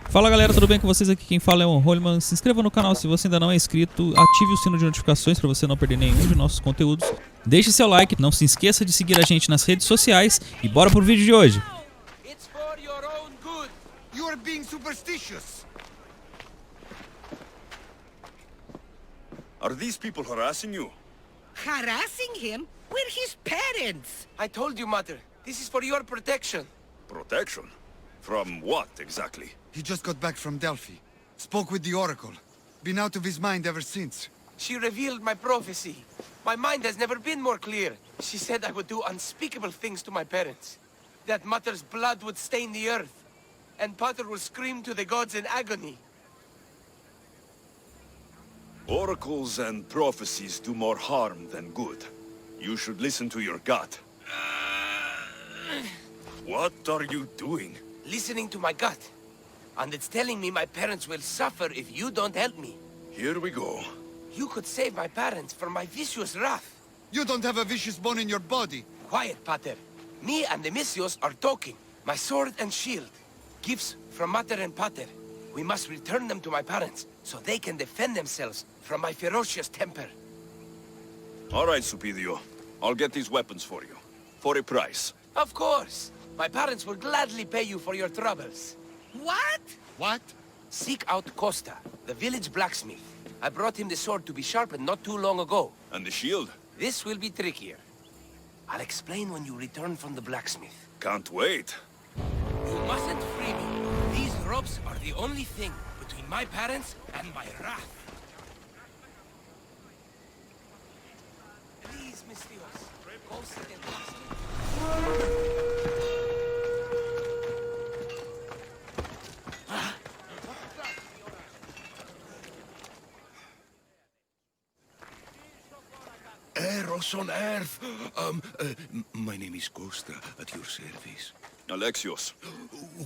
Fala galera, tudo bem com vocês? Aqui quem fala é o Holman. Se inscreva no canal se você ainda não é inscrito, ative o sino de notificações para você não perder nenhum de nossos conteúdos. Deixe seu like, não se esqueça de seguir a gente nas redes sociais e bora pro vídeo de hoje. It's for your own good. You are being superstitious. Are these people harassing you? Harassing him? We're his parents! I told you, Mother. This is for your protection. Protection? From what, exactly? He just got back from Delphi. Spoke with the Oracle. Been out of his mind ever since. She revealed my prophecy. My mind has never been more clear. She said I would do unspeakable things to my parents. That Mother's blood would stain the earth. And Pater would scream to the gods in agony. Oracles and prophecies do more harm than good. You should listen to your gut. What are you doing? Listening to my gut. And it's telling me my parents will suffer if you don't help me. Here we go. You could save my parents from my vicious wrath. You don't have a vicious bone in your body. Quiet, Pater. Me and the Messios are talking. My sword and shield. Gifts from Mater and Pater. We must return them to my parents, so they can defend themselves from my ferocious temper. All right, Supidio. I'll get these weapons for you. For a price. Of course. My parents will gladly pay you for your troubles. What? What? Seek out Costa, the village blacksmith. I brought him the sword to be sharpened not too long ago. And the shield? This will be trickier. I'll explain when you return from the blacksmith. Can't wait. You mustn't free me. These ropes are the only thing between my parents and my wrath. Please, Messios, go see the blacksmith. Eros on Earth. My name is Costa, at your service. Alexios.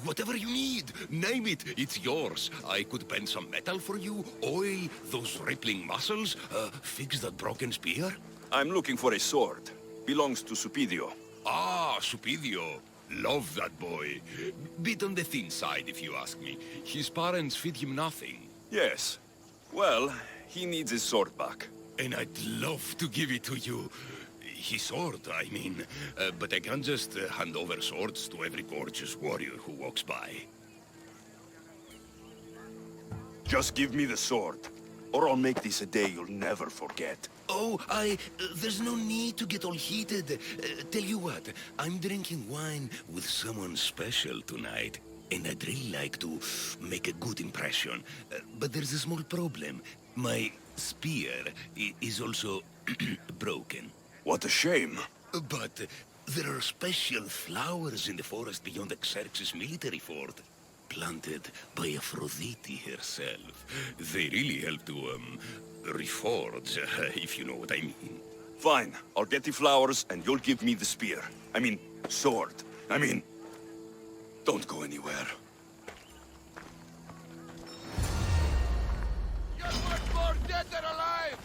Whatever you need, name it, it's yours. I could bend some metal for you, oil those rippling muscles, fix that broken spear. I'm looking for a sword. Belongs to Supidio. Ah, Supidio. Love that boy. Bit on the thin side, if you ask me. His parents feed him nothing. Yes. Well, he needs his sword back. And I'd love to give it to you. His sword, I mean. But I can't just hand over swords to every gorgeous warrior who walks by. Just give me the sword, or I'll make this a day you'll never forget. Oh, there's no need to get all heated. Tell you what, I'm drinking wine with someone special tonight. And I'd really like to make a good impression. But there's a small problem. My spear is also broken. What a shame. But there are special flowers in the forest beyond Xerxes' military fort, planted by Aphrodite herself. They really help to, reforge, if you know what I mean. Fine, I'll get the flowers and you'll give me the spear. I mean, sword. Don't go anywhere. You're much more dead than alive!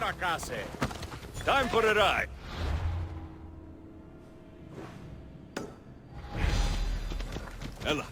Ora, Case. Time for a ride. Ella.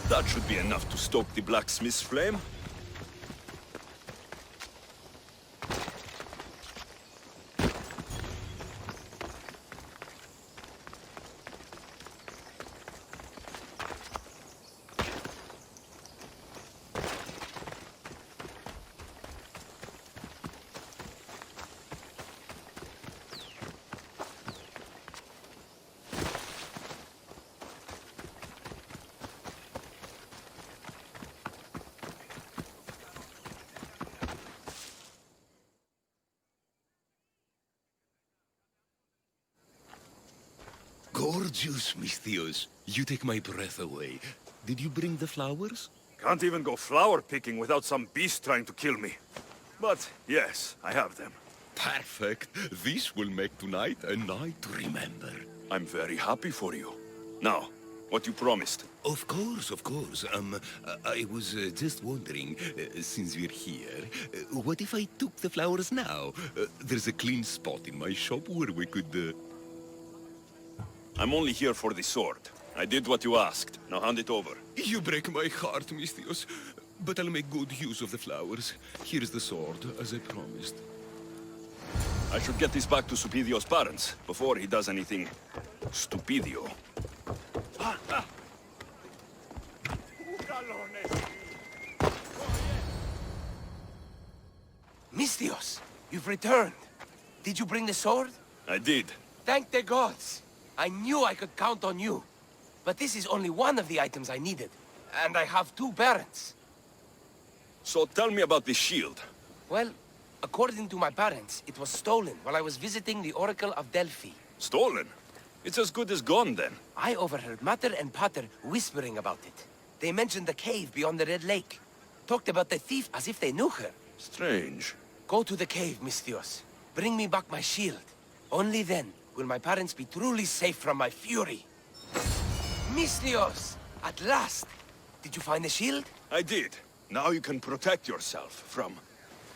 That should be enough to stoke the blacksmith's flame. Gorgeous, Misthios. You take my breath away. Did you bring the flowers? Can't even go flower picking without some beast trying to kill me. But yes, I have them. Perfect. This will make tonight a night to remember. I'm very happy for you. Now, what you promised. Of course, of course. I was just wondering, since we're here, what if I took the flowers now? There's a clean spot in my shop where we could... I'm only here for the sword. I did what you asked. Now hand it over. You break my heart, Misthios. But I'll make good use of the flowers. Here's the sword, as I promised. I should get this back to Supidio's parents before he does anything stupidio. Misthios, you've returned. Did you bring the sword? I did. Thank the gods. I knew I could count on you. But this is only one of the items I needed. And I have 2 parents. So tell me about the shield. Well, according to my parents, it was stolen while I was visiting the Oracle of Delphi. Stolen? It's as good as gone then. I overheard Mater and Pater whispering about it. They mentioned the cave beyond the Red Lake. Talked about the thief as if they knew her. Strange. Go to the cave, Misthios. Bring me back my shield. Only then will my parents be truly safe from my fury. Misthios! At last! Did you find the shield? I did. Now you can protect yourself from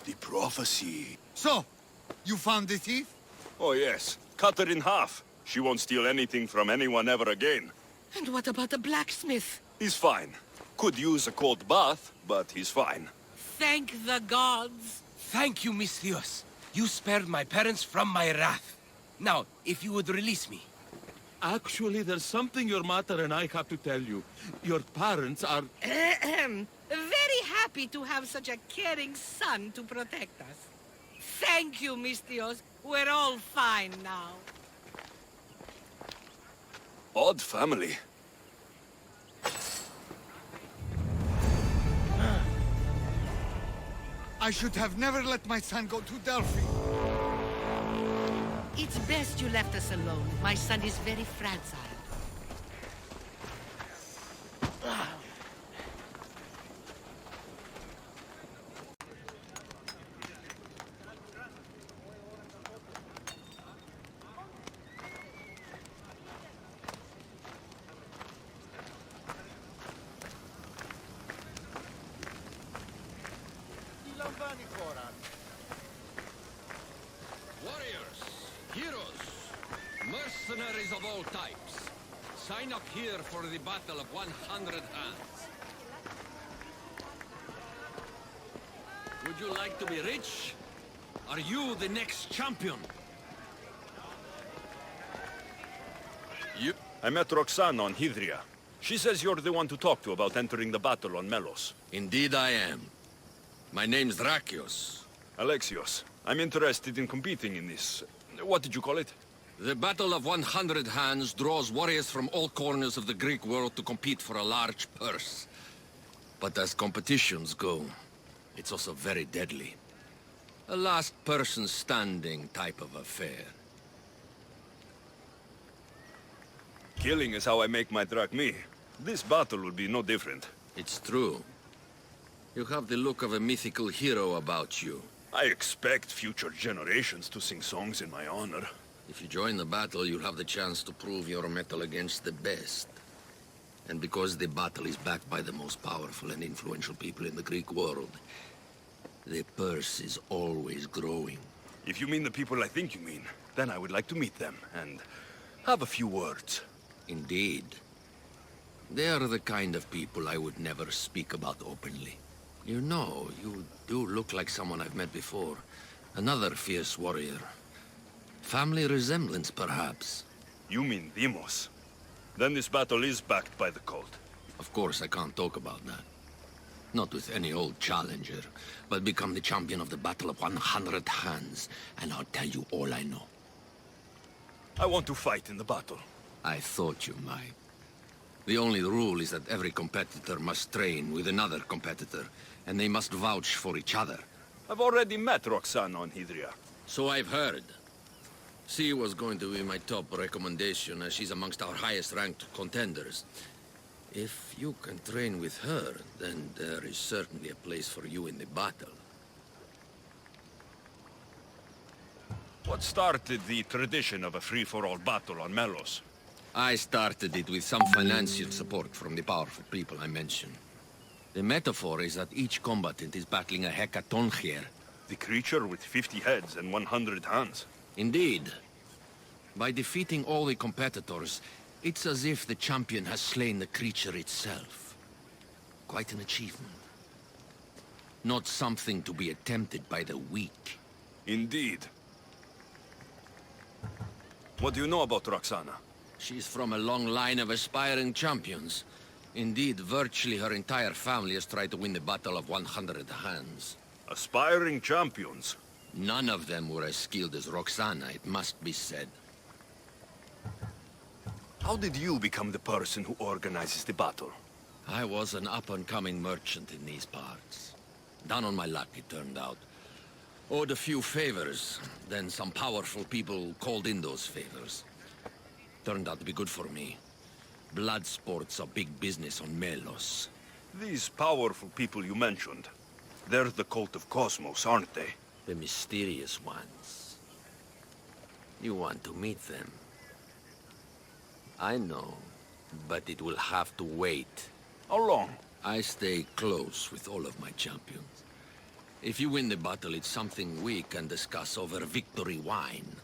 the prophecy. So, you found the thief? Oh yes. Cut her in half. She won't steal anything from anyone ever again. And what about the blacksmith? He's fine. Could use a cold bath, but he's fine. Thank the gods. Thank you, Misthios. You spared my parents from my wrath. Now, if you would release me. Actually, there's something your mother and I have to tell you. Your parents are... Very happy to have such a caring son to protect us. Thank you, Misthios. We're all fine now. Odd family. I should have never let my son go to Delphi. It's best you left us alone. My son is very fragile. Warriors, heroes, mercenaries of all types, sign up here for the Battle of 100 Hands. Would you like to be rich? Are you the next champion? I met Roxana on Hydria. She says you're the one to talk to about entering the battle on Melos. Indeed I am. My name's Drakios. Alexios, I'm interested in competing in this... What did you call it? The Battle of 100 Hands draws warriors from all corners of the Greek world to compete for a large purse. But as competitions go, it's also very deadly. A last person standing type of affair. Killing is how I make my drachmi. This battle will be no different. It's true. You have the look of a mythical hero about you. I expect future generations to sing songs in my honor. If you join the battle, you'll have the chance to prove your mettle against the best. And because the battle is backed by the most powerful and influential people in the Greek world, the purse is always growing. If you mean the people I think you mean, then I would like to meet them and have a few words. Indeed. They are the kind of people I would never speak about openly. You know, you do look like someone I've met before. Another fierce warrior. Family resemblance, perhaps. You mean Demos? Then this battle is backed by the cult. Of course, I can't talk about that. Not with any old challenger, but become the champion of the Battle of 100 Hands, and I'll tell you all I know. I want to fight in the battle. I thought you might. The only rule is that every competitor must train with another competitor, and they must vouch for each other. I've already met Roxana on Hydria. So I've heard. She was going to be my top recommendation, as she's amongst our highest-ranked contenders. If you can train with her, then there is certainly a place for you in the battle. What started the tradition of a free-for-all battle on Melos? I started it with some financial support from the powerful people I mentioned. The metaphor is that each combatant is battling a hecatoncheir. The creature with 50 heads and 100 hands. Indeed. By defeating all the competitors, it's as if the champion has slain the creature itself. Quite an achievement. Not something to be attempted by the weak. Indeed. What do you know about Roxana? She's from a long line of aspiring champions. Indeed, virtually her entire family has tried to win the Battle of 100 Hands. Aspiring champions? None of them were as skilled as Roxana, it must be said. How did you become the person who organizes the battle? I was an up-and-coming merchant in these parts. Down on my luck, it turned out. Owed a few favors, then some powerful people called in those favors. Turned out to be good for me. Blood sports are big business on Melos. These powerful people you mentioned, they're the cult of Cosmos, aren't they? The mysterious ones. You want to meet them? I know, but it will have to wait. How long? I stay close with all of my champions. If you win the battle, it's something we can discuss over victory wine.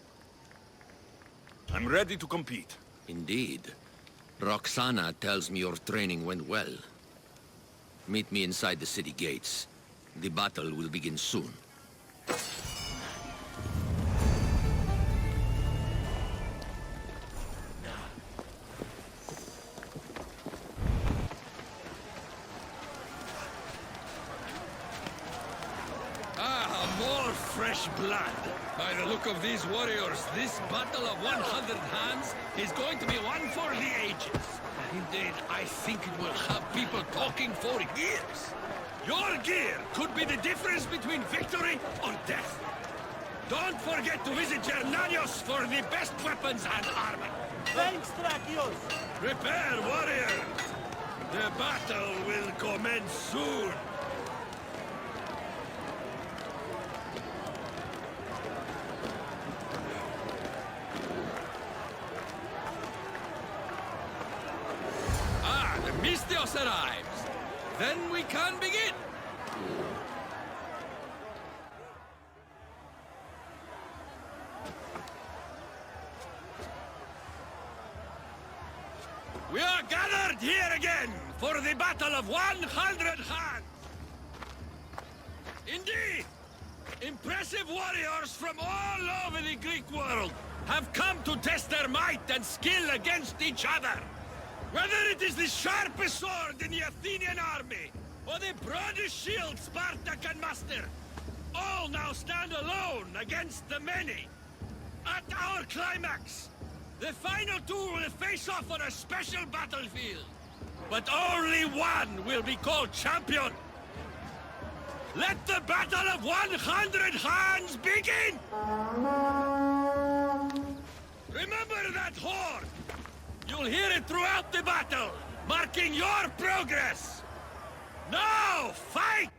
I'm ready to compete. Indeed. Roxana tells me your training went well. Meet me inside the city gates. The battle will begin soon. More fresh blood. By the look of these warriors, this battle of 100 hands is going to be one for the ages. Indeed, I think it will have people talking for years. Your gear could be the difference between victory or death. Don't forget to visit Gernanos for the best weapons and armor. Thanks, Trakios! Prepare, warrior! The battle will commence soon. The Misthios arrives. Then we can begin. We are gathered here again for the Battle of 100 Hands. Indeed, impressive warriors from all over the Greek world have come to test their might and skill against each other. Whether it is the sharpest sword in the Athenian army, or the broadest shield Sparta can muster, all now stand alone against the many. At our climax, the final two will face off on a special battlefield. But only one will be called champion. Let the Battle of 100 Hands begin! Remember that horn! You'll hear it throughout the battle, marking your progress! Now, fight!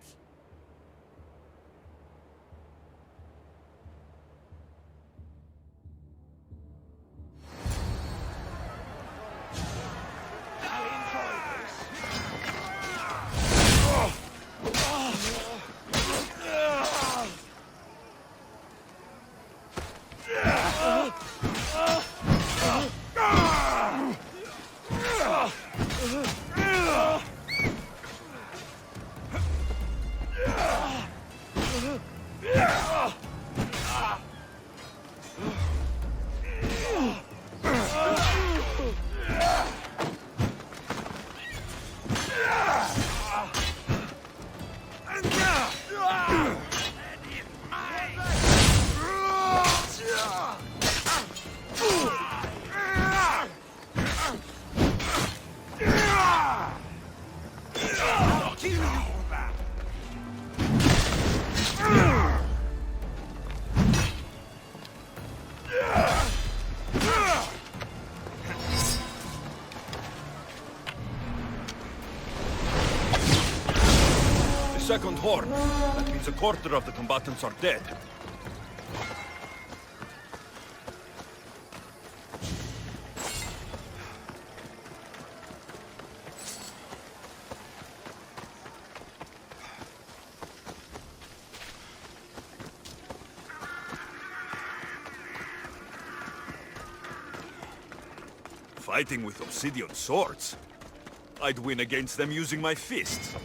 Second horn. That means a quarter of the combatants are dead. Fighting with obsidian swords? I'd win against them using my fists.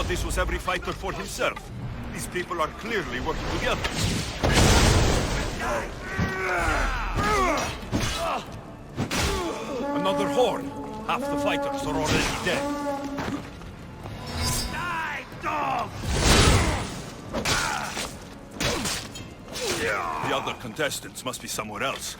This was every fighter for himself. These people are clearly working together. Another horn. Half the fighters are already dead. Die, dog! The other contestants must be somewhere else.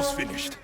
is finished.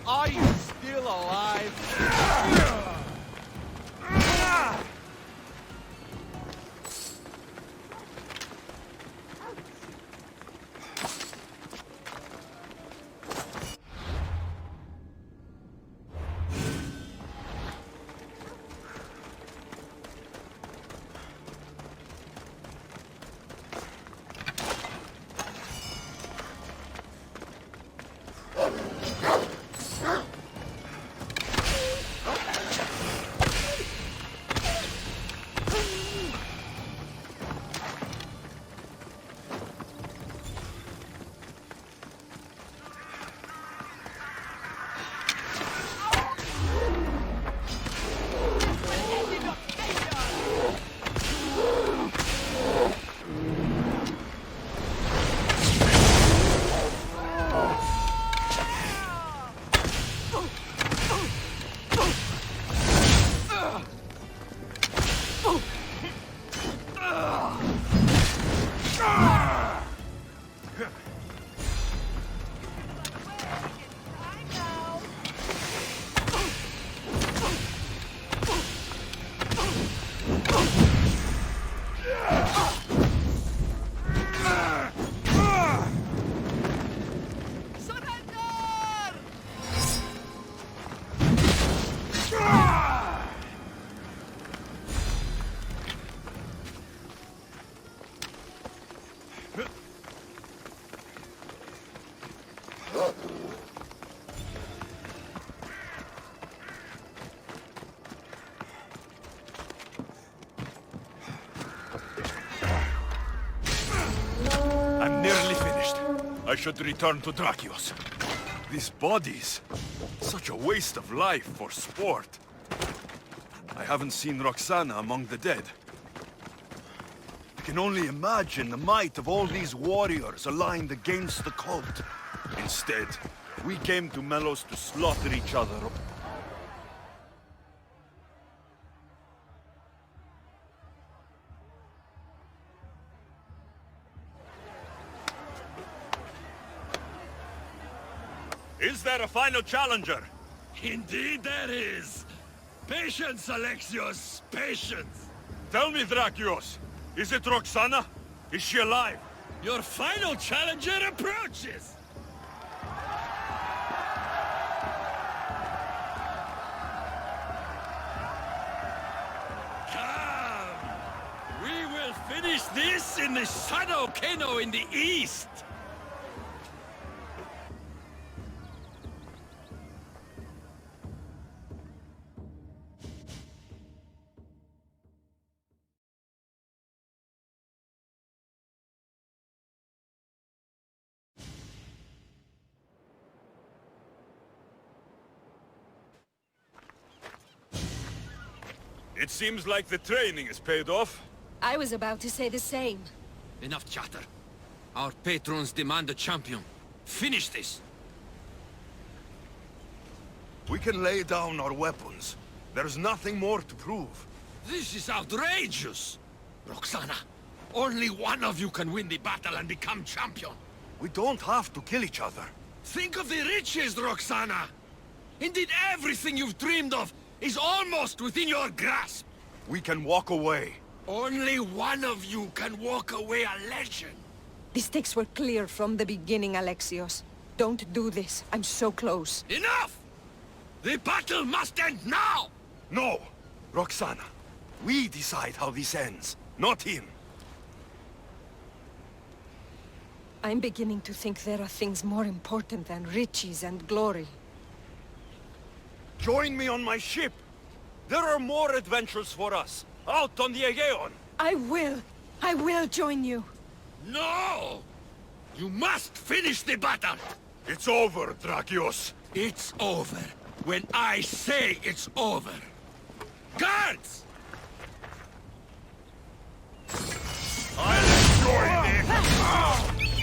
Are you still alive? I'm nearly finished. I should return to Drakios. These bodies, such a waste of life for sport. I haven't seen Roxana among the dead. I can only imagine the might of all these warriors aligned against the cult. Instead, we came to Melos to slaughter each other. Is there a final challenger? Indeed there is. Patience, Alexios, patience. Tell me, Drakios, is it Roxana? Is she alive? Your final challenger approaches. Come. We will finish this in the Shadow Volcano in the east. It seems like the training has paid off. I was about to say the same. Enough chatter. Our patrons demand a champion. Finish this. We can lay down our weapons. There's nothing more to prove. This is outrageous. Roxana, only one of you can win the battle and become champion. We don't have to kill each other. Think of the riches, Roxana. Indeed, everything you've dreamed of is almost within your grasp. We can walk away. Only one of you can walk away a legend. The stakes were clear from the beginning, Alexios. Don't do this. I'm so close. Enough! The battle must end now! No! Roxana, we decide how this ends, not him. I'm beginning to think there are things more important than riches and glory. Join me on my ship. There are more adventures for us, out on the Aegean. I will join you. No! You must finish the battle! It's over, Drakios. It's over when I say it's over. Guards! I'll join him.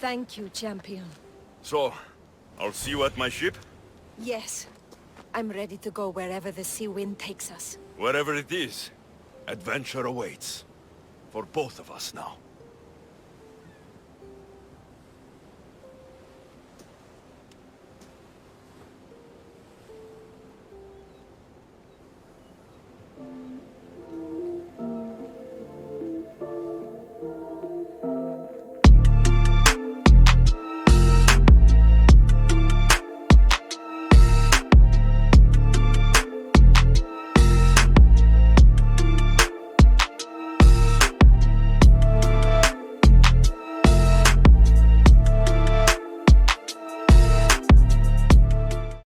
Thank you, champion. So, I'll see you at my ship? Yes. I'm ready to go wherever the sea wind takes us. Wherever it is, adventure awaits. For both of us now.